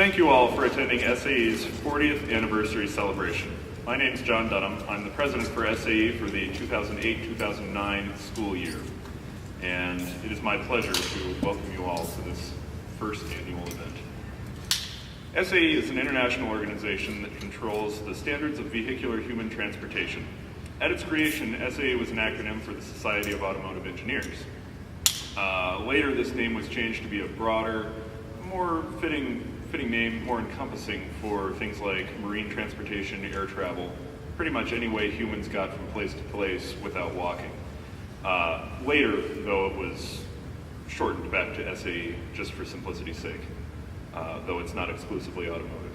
Thank you all for attending SAE's 40th anniversary celebration. My name is John Dunham. I'm the president for SAE for the 2008-2009 school year. And it is my pleasure to welcome you all to this first annual event. SAE is an international organization that controls the standards of vehicular human transportation. At its creation, SAE was an acronym for the Society of Automotive Engineers. Later, this name was changed to be a broader, more fitting name, more encompassing for things like marine transportation, air travel, pretty much any way humans got from place to place without walking. Later, though, it was shortened back to SAE just for simplicity's sake, though it's not exclusively automotive.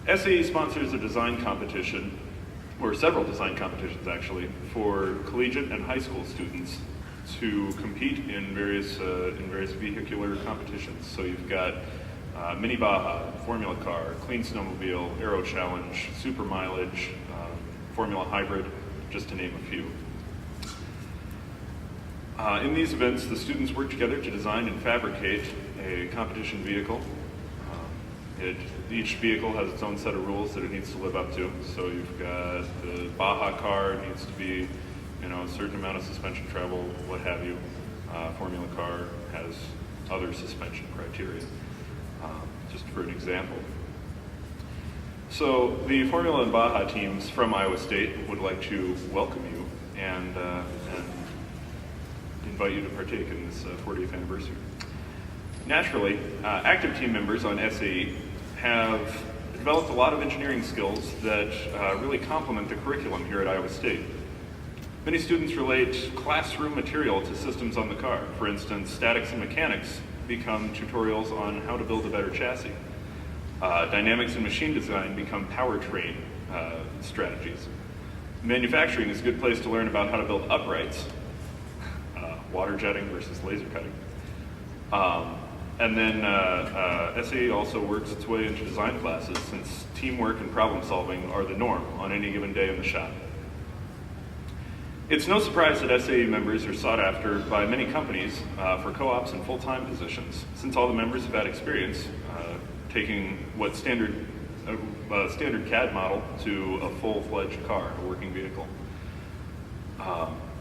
SAE sponsors a design competition, or several design competitions actually, for collegiate and high school students to compete in various vehicular competitions. So you've got Mini Baja, Formula Car, Clean Snowmobile, Aero Challenge, Super Mileage, Formula Hybrid, just to name a few. In these events, the students work together to design and fabricate a competition vehicle. Each vehicle has its own set of rules that it needs to live up to. So you've got the Baja car, it needs to be, a certain amount of suspension travel, what have you. Formula Car has other suspension criteria, just for an example. So the Formula and Baja teams from Iowa State would like to welcome you and invite you to partake in this 40th anniversary. Naturally, active team members on SAE have developed a lot of engineering skills that really complement the curriculum here at Iowa State. Many students relate classroom material to systems on the car. For instance, statics and mechanics become tutorials on how to build a better chassis. Dynamics and machine design become powertrain strategies. Manufacturing is a good place to learn about how to build uprights, water jetting versus laser cutting. And then SAE also works its way into design classes, since teamwork and problem solving are the norm on any given day in the shop. It's no surprise that SAE members are sought after by many companies for co-ops and full-time positions, since all the members have had experience taking what standard CAD model to a full-fledged car, a working vehicle.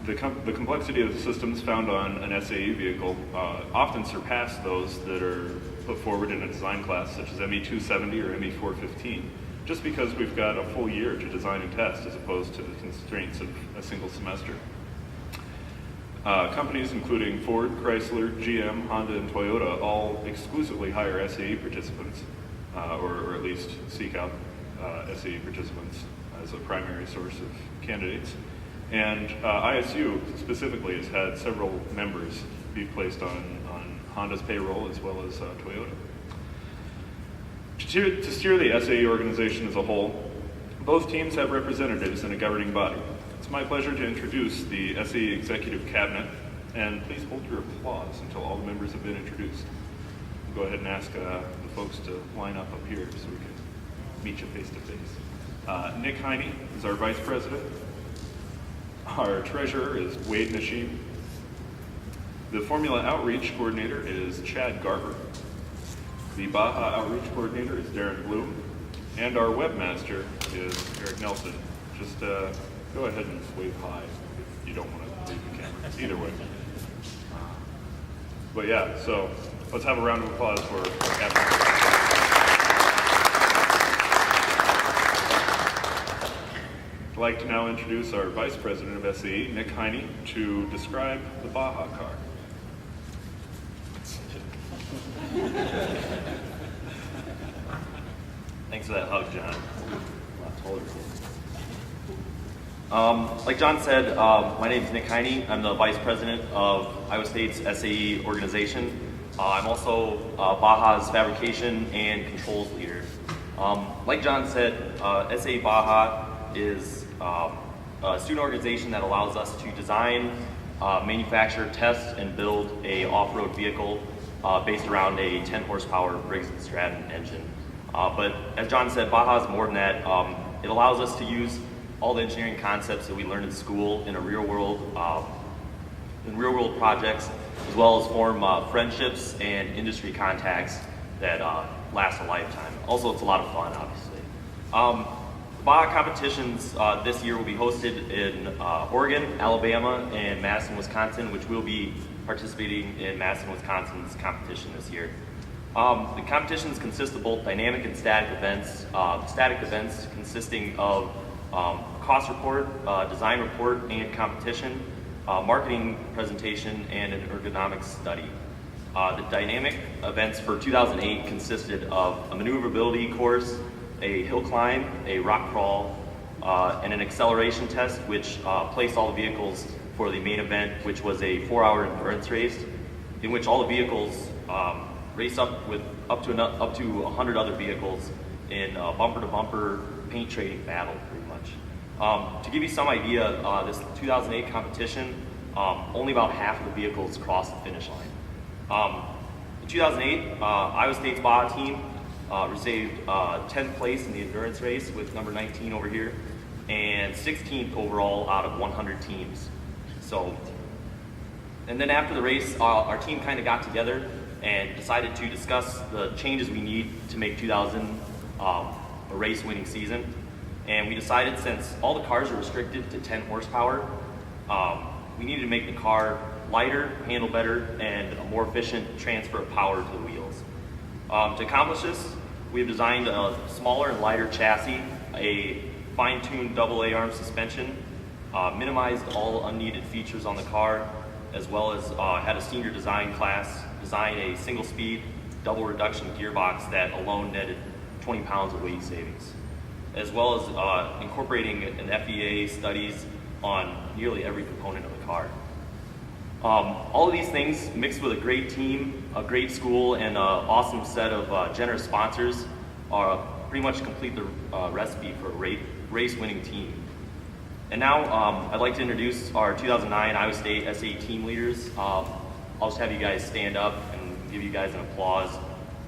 The complexity of the systems found on an SAE vehicle often surpass those that are put forward in a design class such as ME 270 or ME 415, just because we've got a full year to design and test as opposed to the constraints of a single semester. Companies including Ford, Chrysler, GM, Honda, and Toyota all exclusively hire SAE participants, or at least seek out SAE participants as a primary source of candidates. And ISU specifically has had several members be placed on Honda's payroll as well as Toyota. To steer the SAE organization as a whole, both teams have representatives in a governing body. It's my pleasure to introduce the SAE Executive Cabinet, and please hold your applause until all the members have been introduced. I'll go ahead and ask the folks to line up here so we can meet you face to face. Nick Heine is our Vice President. Our Treasurer is Wade Nashim. The Formula Outreach Coordinator is Chad Garber. The Baja Outreach Coordinator is Darren Bloom. And our Webmaster is Eric Nelson. Just go ahead and wave hi if you don't want to leave the camera. Either way. But yeah, so let's have a round of applause for Captain. I'd like to now introduce our Vice President of SAE, Nick Heine, to describe the Baja car. Thanks for that hug, John. Like John said, my name is Nick Heine. I'm the Vice President of Iowa State's SAE organization. I'm also Baja's fabrication and controls leader. Like John said, SAE Baja is a student organization that allows us to design, manufacture, test, and build a off-road vehicle based around a 10 horsepower Briggs & Stratton engine. But as John said, Baja is more than that. It allows us to use all the engineering concepts that we learned in school in real world projects, as well as form friendships and industry contacts that last a lifetime. Also, it's a lot of fun, obviously. The Baja competitions this year will be hosted in Oregon, Alabama, and Madison, Wisconsin, which will be participating in Madison, Wisconsin's competition this year. The competitions consist of both dynamic and static events. Static events consisting of cost report, design report, and competition, marketing presentation, and an ergonomics study. The dynamic events for 2008 consisted of a maneuverability course, a hill climb, a rock crawl, and an acceleration test, which placed all the vehicles for the main event, which was a 4-hour endurance race, in which all the vehicles race up with up to 100 other vehicles in a bumper-to-bumper paint trading battle, pretty much. To give you some idea, this 2008 competition, only about half of the vehicles crossed the finish line. In 2008, Iowa State's Baja team received 10th place in the endurance race with number 19 over here, and 16th overall out of 100 teams. And then after the race, our team kind of got together and decided to discuss the changes we need to make 2000 a race-winning season. And we decided, since all the cars are restricted to 10 horsepower, we needed to make the car lighter, handle better, and a more efficient transfer of power to the wheels. To accomplish this, we have designed a smaller and lighter chassis, a fine-tuned double A-arm suspension, minimized all unneeded features on the car, as well as had a senior design class design a single-speed, double reduction gearbox that alone netted 20 pounds of weight savings, as well as incorporating an FEA studies on nearly every component of the car. All of these things, mixed with a great team, a great school, and an awesome set of generous sponsors, pretty much complete the recipe for a race-winning team. And now I'd like to introduce our 2009 Iowa State SAE team leaders. I'll just have you guys stand up and give you guys an applause.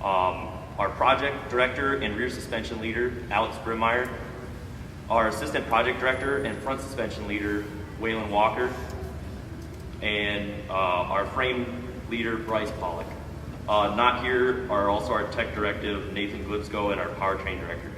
Our project director and rear suspension leader, Alex Brimmeyer. Our assistant project director and front suspension leader, Waylon Walker. And our frame leader, Bryce Pollock. Not here are also our tech directive, Nathan Glipsko, and our powertrain director,